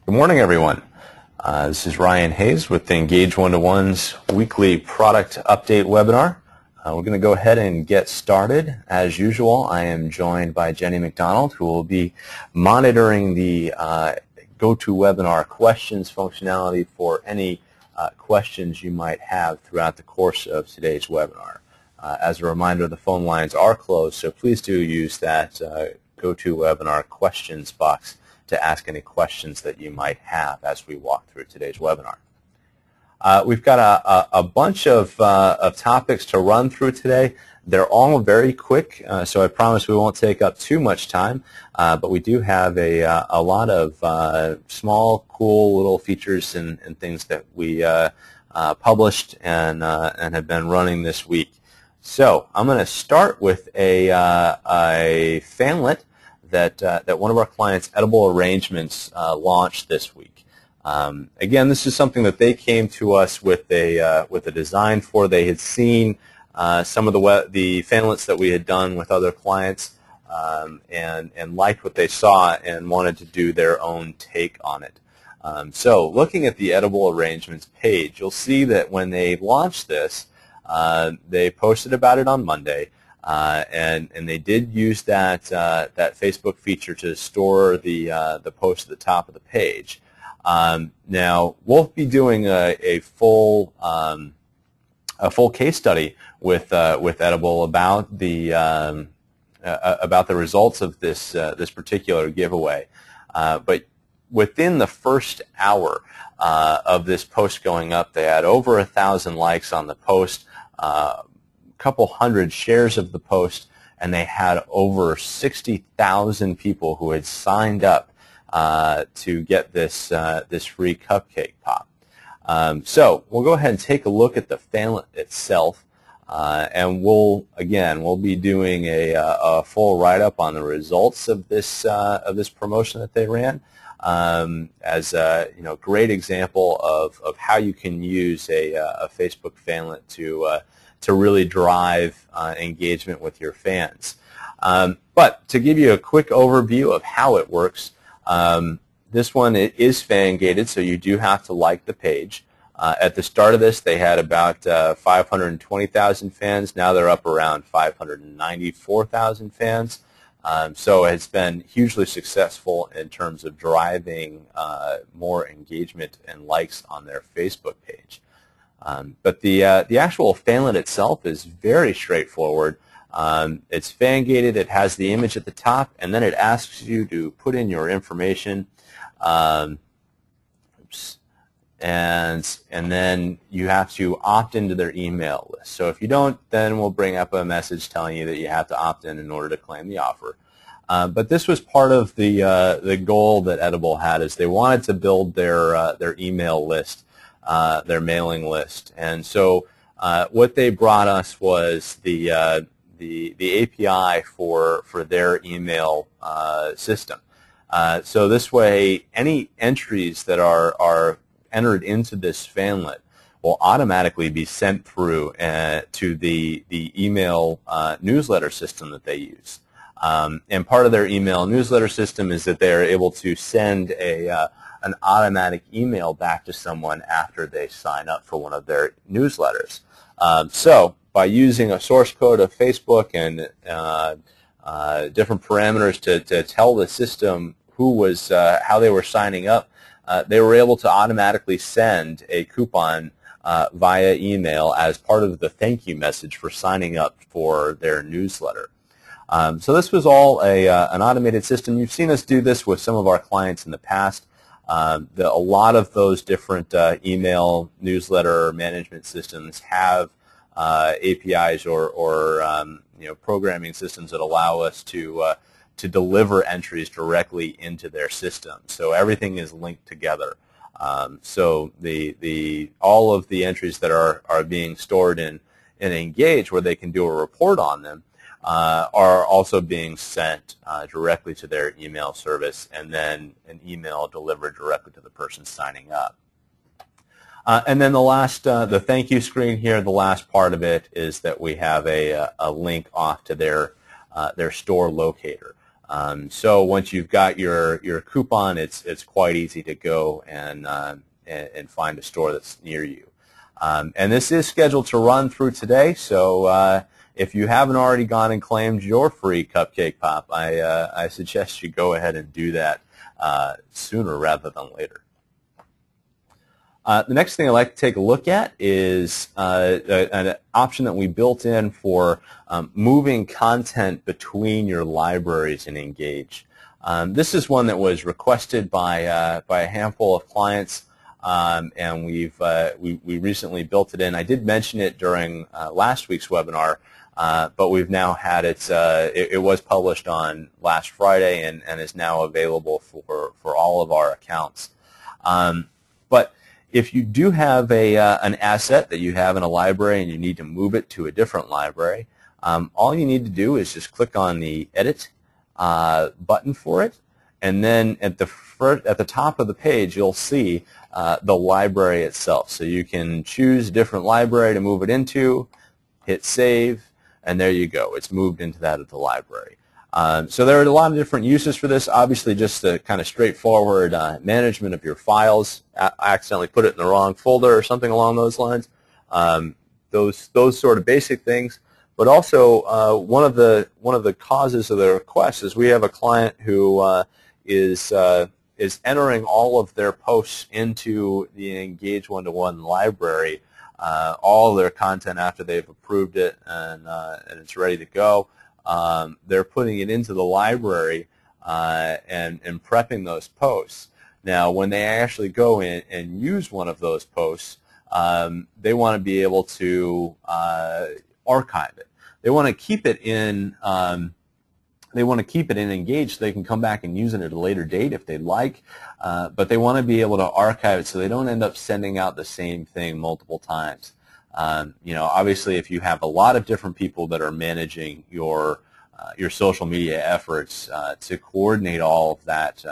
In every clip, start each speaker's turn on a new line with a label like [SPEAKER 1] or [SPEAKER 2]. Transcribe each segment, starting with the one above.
[SPEAKER 1] Good morning, everyone. This is Ryan Hayes with Engage121's weekly product update webinar. We're going to go ahead and get started. As usual, I am joined by Jenny McDonald, who will be monitoring the GoToWebinar questions functionality for any questions you might have throughout the course of today's webinar. As a reminder, the phone lines are closed, so please do use that GoToWebinar questions box to ask any questions that you might have as we walk through today's webinar. We've got a bunch of topics to run through today. They're all very quick, so I promise we won't take up too much time, but we do have a lot of small, cool little features and things that we published and have been running this week. So I'm going to start with a fanlet that one of our clients, Edible Arrangements, launched this week. Again, this is something that they came to us with a design for. They had seen some of the fanlets that we had done with other clients and liked what they saw and wanted to do their own take on it. So looking at the Edible Arrangements page, you'll see that when they launched this, they posted about it on Monday. And they did use that Facebook feature to store the post at the top of the page. Now we'll be doing a full case study with Edible about the results of this particular giveaway. But within the first hour of this post going up, they had over 1,000 likes on the post. Couple hundred shares of the post, and they had over 60,000 people who had signed up to get this free cupcake pop. So we'll go ahead and take a look at the fanlet itself, and we'll be doing a full write-up on the results of this promotion that they ran, as a great example of how you can use a Facebook fanlet to really drive engagement with your fans. But to give you a quick overview of how it works, this one is fan-gated, so you do have to like the page. At the start of this, they had about 520,000 fans. Now they're up around 594,000 fans. So it's been hugely successful in terms of driving more engagement and likes on their Facebook page. But the actual fanlet itself is very straightforward. It's fan-gated. It has the image at the top, and then it asks you to put in your information. And then you have to opt into their email list. So if you don't, then we'll bring up a message telling you that you have to opt in order to claim the offer. But this was part of the goal that Edible had, is they wanted to build their email list. Their mailing list, and so what they brought us was the API for their email system. So this way, any entries that are entered into this fanlet will automatically be sent through to the email newsletter system that they use. And part of their email newsletter system is that they are able to send an automatic email back to someone after they sign up for one of their newsletters. So by using a source code of Facebook and different parameters to tell the system how they were signing up, they were able to automatically send a coupon via email as part of the thank you message for signing up for their newsletter. So this was all an automated system. You've seen us do this with some of our clients in the past. A lot of those different email newsletter management systems have APIs or programming systems that allow us to deliver entries directly into their system. So everything is linked together. So all of the entries that are being stored in Engage, where they can do a report on them, are also being sent directly to their email service, and then an email delivered directly to the person signing up. And then the thank you screen here, the last part of it is that we have a link off to their store locator. So once you've got your coupon, it's quite easy to go and find a store that's near you. And this is scheduled to run through today, so if you haven't already gone and claimed your free cupcake pop, I suggest you go ahead and do that sooner rather than later. The next thing I'd like to take a look at is an option that we built in for moving content between your libraries in Engage. This is one that was requested by a handful of clients, and we recently built it in. I did mention it during last week's webinar, but we've now had it was published on last Friday and is now available for all of our accounts. But if you do have an asset that you have in a library and you need to move it to a different library, all you need to do is just click on the Edit button for it, and then at the top of the page you'll see the library itself. So you can choose a different library to move it into, hit Save, and there you go. It's moved into that at the library. So there are a lot of different uses for this. Obviously, just the kind of straightforward management of your files. I accidentally put it in the wrong folder or something along those lines. Those sort of basic things. But also, one of the causes of the request is we have a client who is entering all of their posts into the Engage121 library, all of their content after they've approved it and it's ready to go. They're putting it into the library and prepping those posts. Now, when they actually go in and use one of those posts, they want to be able to archive it. They want to keep it in. They want to keep it in Engage so they can come back and use it at a later date if they'd like, but they want to be able to archive it so they don't end up sending out the same thing multiple times. Obviously, if you have a lot of different people that are managing your social media efforts, to coordinate all of that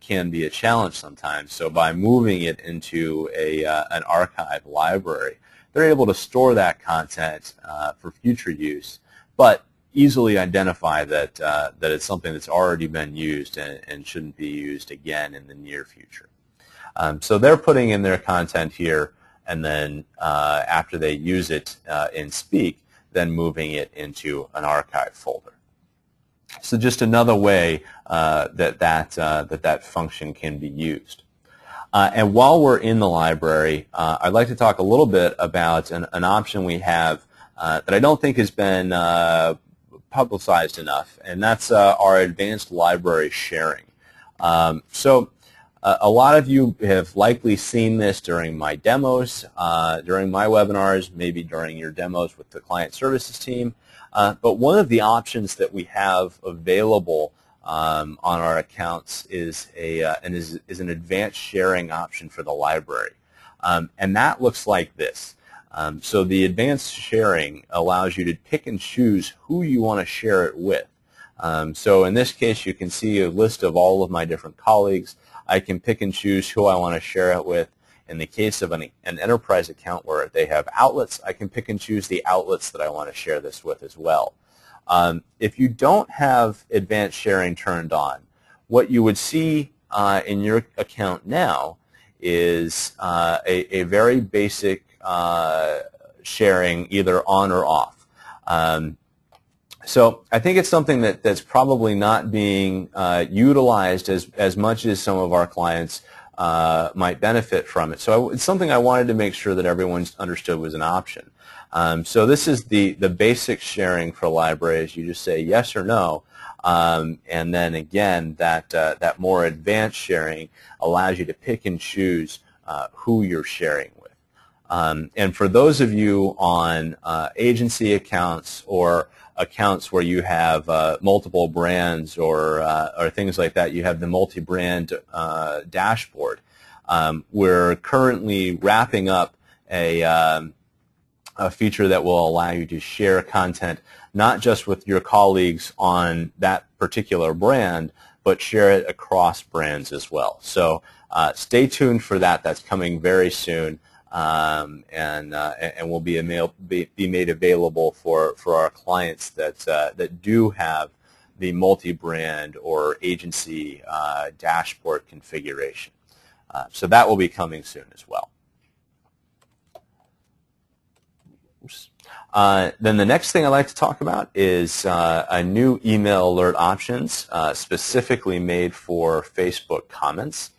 [SPEAKER 1] can be a challenge sometimes. So by moving it into an archive library, they're able to store that content for future use, but easily identify that it's something that's already been used and shouldn't be used again in the near future. So they're putting in their content here, and then after they use it in Speak, then moving it into an archive folder. So just another way that function can be used. And while we're in the library, I'd like to talk a little bit about an option we have that I don't think has been publicized enough, and that's our advanced library sharing. So a lot of you have likely seen this during my demos, during my webinars, maybe during your demos with the client services team. But one of the options that we have available on our accounts is an advanced sharing option for the library. And that looks like this. So the advanced sharing allows you to pick and choose who you want to share it with. So in this case, you can see a list of all of my different colleagues. I can pick and choose who I want to share it with. In the case of an enterprise account where they have outlets, I can pick and choose the outlets that I want to share this with as well. If you don't have advanced sharing turned on, what you would see in your account now is a very basic sharing, either on or off. So I think it's something that's probably not being utilized as much as some of our clients might benefit from it. So it's something I wanted to make sure that everyone understood was an option. So this is the basic sharing for libraries. You just say yes or no, and then again that more advanced sharing allows you to pick and choose who you're sharing with. And for those of you on agency accounts or accounts where you have multiple brands or things like that, you have the multi-brand dashboard. We're currently wrapping up a feature that will allow you to share content not just with your colleagues on that particular brand, but share it across brands as well. So stay tuned for that. That's coming very soon. And will be made available for our clients that do have the multi-brand or agency dashboard configuration. So that will be coming soon as well. Then the next thing I'd like to talk about is a new email alert options specifically made for Facebook comments.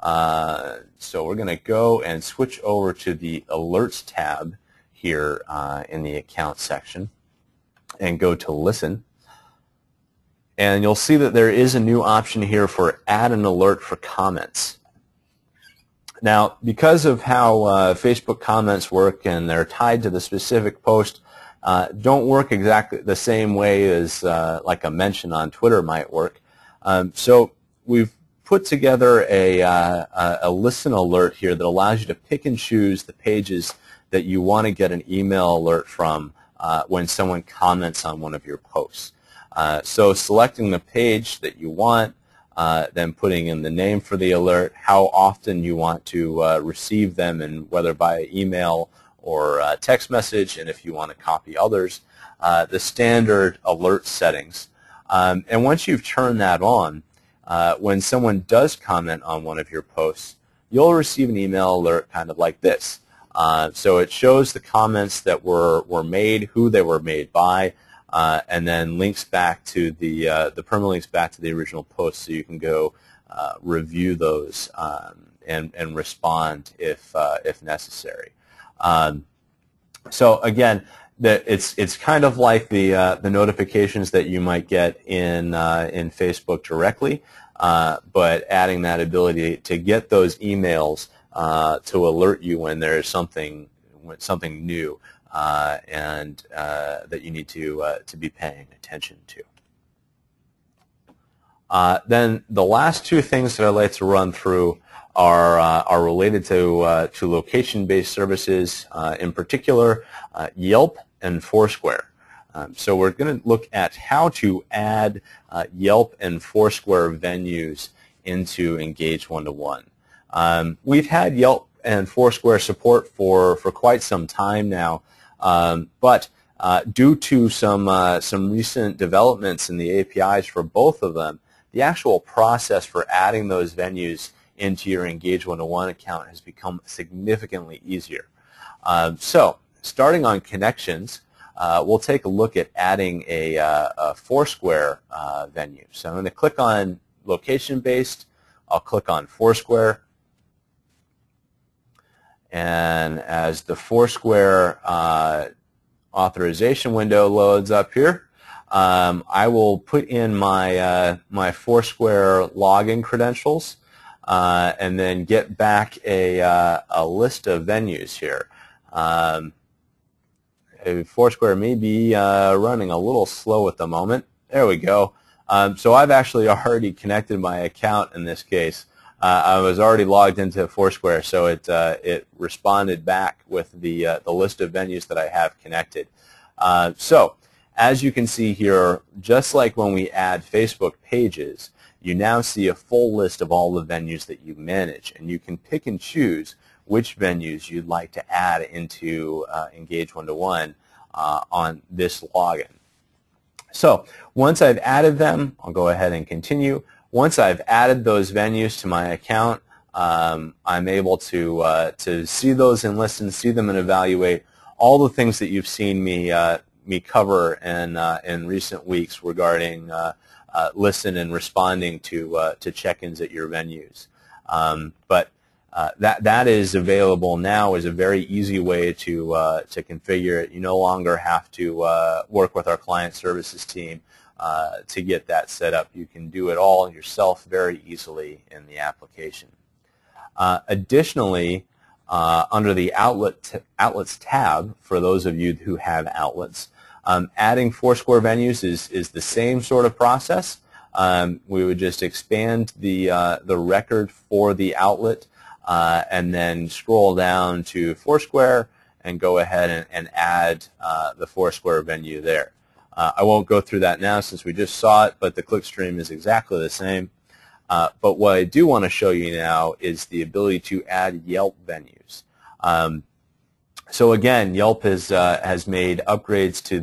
[SPEAKER 1] So we're going to go and switch over to the Alerts tab here in the Account section and go to Listen. And you'll see that there is a new option here for Add an Alert for Comments. Now, because of how Facebook comments work and they're tied to the specific post, don't work exactly the same way as like a mention on Twitter might work. So we've put together a listen alert here that allows you to pick and choose the pages that you want to get an email alert from when someone comments on one of your posts. So selecting the page that you want, then putting in the name for the alert, how often you want to receive them, and whether by email or text message, and if you want to copy others, the standard alert settings. And once you've turned that on, when someone does comment on one of your posts, you'll receive an email alert kind of like this. So it shows the comments that were made, who they were made by, and then links back to the permalinks back to the original post, so you can go review those and respond if necessary. So again, it's kind of like the notifications that you might get in Facebook directly, but adding that ability to get those emails to alert you when there's something new. And that you need to be paying attention to. Then the last two things that I'd like to run through are related to location-based services, in particular Yelp and Foursquare. So we're going to look at how to add Yelp and Foursquare venues into Engage121. We've had Yelp and Foursquare support for quite some time now. But due to some recent developments in the APIs for both of them, the actual process for adding those venues into your Engage121 account has become significantly easier. So starting on connections, we'll take a look at adding a Foursquare venue. So I'm going to click on location-based. I'll click on Foursquare. And as the Foursquare authorization window loads up here, I will put in my Foursquare login credentials and then get back a list of venues here. Foursquare may be running a little slow at the moment. There we go. So I've actually already connected my account in this case. I was already logged into Foursquare, so it responded back with the list of venues that I have connected. So as you can see here, just like when we add Facebook pages, you now see a full list of all the venues that you manage, and you can pick and choose which venues you'd like to add into Engage121 on this login. So once I've added them, I'll go ahead and continue. Once I've added those venues to my account, I'm able to see those and listen, see them and evaluate all the things that you've seen me cover in recent weeks regarding listen and responding to check-ins at your venues. But that is available now as a very easy way to configure it. You no longer have to work with our client services team to get that set up. You can do it all yourself very easily in the application. Additionally, under the Outlets tab, for those of you who have outlets, adding Foursquare venues is the same sort of process. We would just expand the record for the outlet and then scroll down to Foursquare and go ahead and add the Foursquare venue there. I won't go through that now since we just saw it, but the clickstream is exactly the same. But what I do want to show you now is the ability to add Yelp venues. So again, Yelp has made upgrades to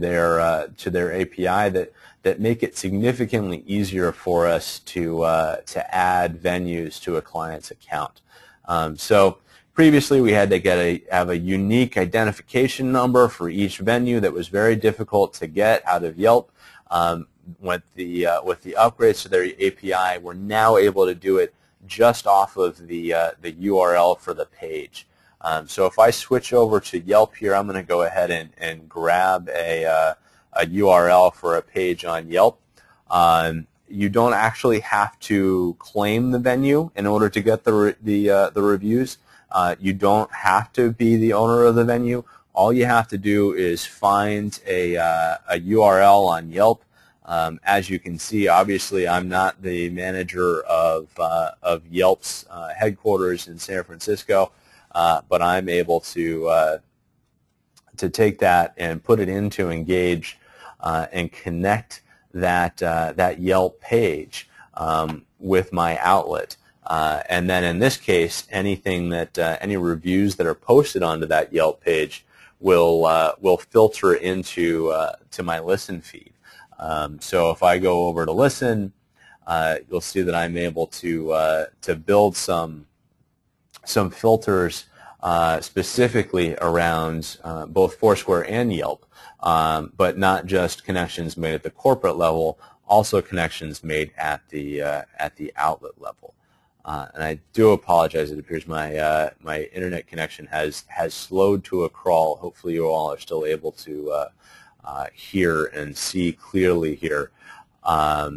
[SPEAKER 1] their API that make it significantly easier for us to add venues to a client's account. So previously, we had to have a unique identification number for each venue that was very difficult to get out of Yelp. With the upgrades to their API, we're now able to do it just off of the URL for the page. So if I switch over to Yelp here, I'm going to go ahead and grab a URL for a page on Yelp. You don't actually have to claim the venue in order to get the reviews. You don't have to be the owner of the venue. All you have to do is find a URL on Yelp. As you can see, obviously, I'm not the manager of Yelp's headquarters in San Francisco, but I'm able to take that and put it into Engage and connect that Yelp page with my outlet. And then in this case, anything that any reviews that are posted onto that Yelp page will filter into to my listen feed. So if I go over to listen, you'll see that I'm able to build some filters specifically around both Foursquare and Yelp, but not just connections made at the corporate level, also connections made at the outlet level. And I do apologize. It appears my my internet connection has slowed to a crawl. Hopefully, you all are still able to hear and see clearly here. I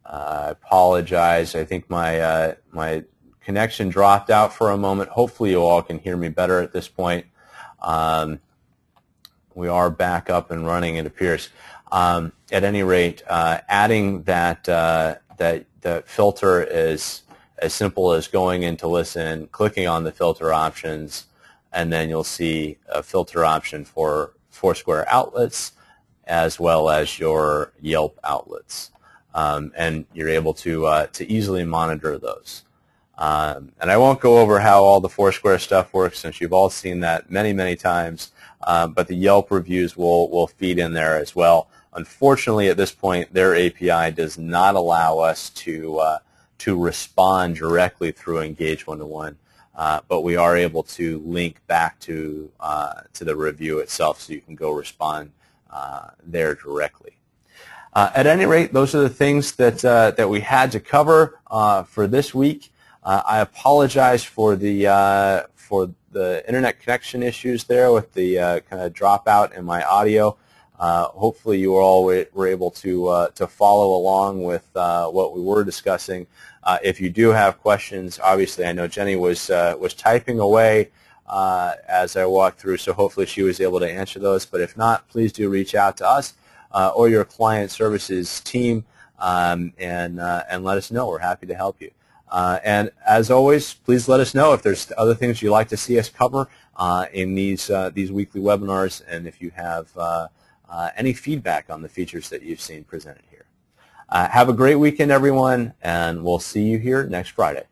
[SPEAKER 1] apologize. I think my my connection dropped out for a moment. Hopefully, you all can hear me better at this point. We are back up and running, it appears. At any rate, adding that filter is as simple as going into listen, clicking on the filter options, and then you'll see a filter option for Foursquare outlets as well as your Yelp outlets, and you're able to easily monitor those. And I won't go over how all the Foursquare stuff works, since you've all seen that many times. But the Yelp reviews will feed in there as well. Unfortunately, at this point, their API does not allow us to respond directly through Engage121, but we are able to link back to the review itself, so you can go respond there directly. At any rate, those are the things that we had to cover for this week. I apologize for the internet connection issues there with the kind of dropout in my audio. Hopefully you all were able to follow along with what we were discussing. If you do have questions, obviously I know Jenny was typing away as I walked through, so hopefully she was able to answer those. But if not, please do reach out to us or your client services team and let us know. We're happy to help you. And as always, please let us know if there's other things you'd like to see us cover in these weekly webinars, and if you have any feedback on the features that you've seen presented here. Have a great weekend, everyone, and we'll see you here next Friday.